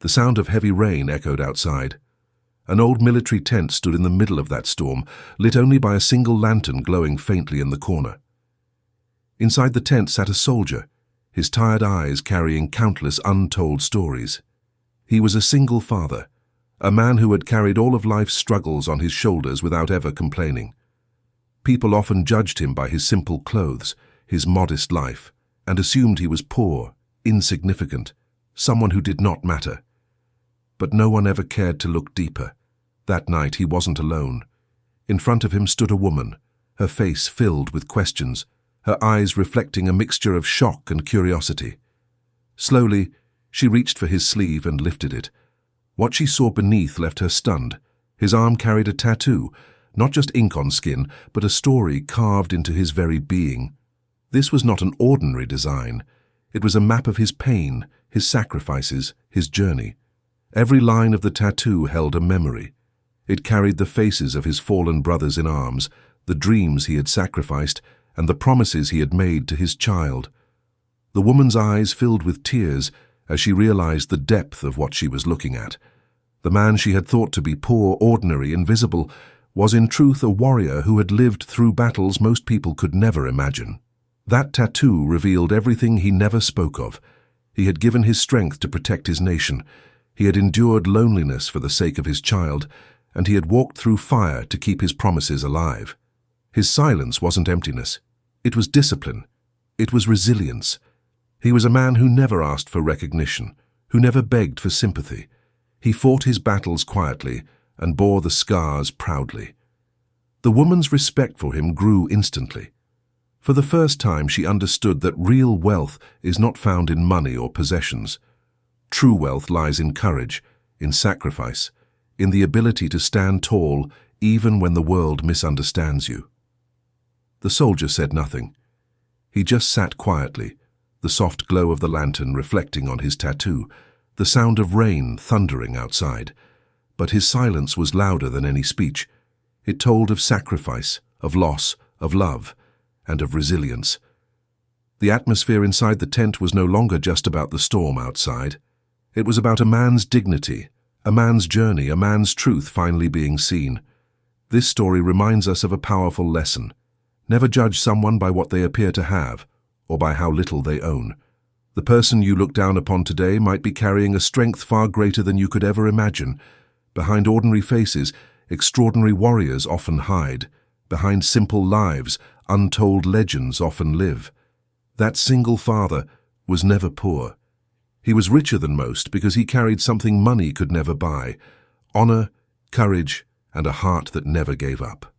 The sound of heavy rain echoed outside. An old military tent stood in the middle of that storm, lit only by a single lantern glowing faintly in the corner. Inside the tent sat a soldier, his tired eyes carrying countless untold stories. He was a single father, a man who had carried all of life's struggles on his shoulders without ever complaining. People often judged him by his simple clothes, his modest life, and assumed he was poor, insignificant, someone who did not matter. But no one ever cared to look deeper. That night he wasn't alone. In front of him stood a woman, her face filled with questions, her eyes reflecting a mixture of shock and curiosity. Slowly, she reached for his sleeve and lifted it. What she saw beneath left her stunned. His arm carried a tattoo, not just ink on skin, but a story carved into his very being. This was not an ordinary design. It was a map of his pain, his sacrifices, his journey. Every line of the tattoo held a memory. It carried the faces of his fallen brothers in arms, the dreams he had sacrificed, and the promises he had made to his child. The woman's eyes filled with tears as she realized the depth of what she was looking at. The man she had thought to be poor, ordinary, invisible, was in truth a warrior who had lived through battles most people could never imagine. That tattoo revealed everything he never spoke of. He had given his strength to protect his nation. He had endured loneliness for the sake of his child, and he had walked through fire to keep his promises alive. His silence wasn't emptiness. It was discipline. It was resilience. He was a man who never asked for recognition, who never begged for sympathy. He fought his battles quietly and bore the scars proudly. The woman's respect for him grew instantly. For the first time, she understood that real wealth is not found in money or possessions. True wealth lies in courage, in sacrifice, in the ability to stand tall even when the world misunderstands you. The soldier said nothing. He just sat quietly, the soft glow of the lantern reflecting on his tattoo, the sound of rain thundering outside. But his silence was louder than any speech. It told of sacrifice, of loss, of love, and of resilience. The atmosphere inside the tent was no longer just about the storm outside. It was about a man's dignity, a man's journey, a man's truth finally being seen. This story reminds us of a powerful lesson. Never judge someone by what they appear to have, or by how little they own. The person you look down upon today might be carrying a strength far greater than you could ever imagine. Behind ordinary faces, extraordinary warriors often hide. Behind simple lives, untold legends often live. That single father was never poor. He was richer than most because he carried something money could never buy: honor, courage, and a heart that never gave up.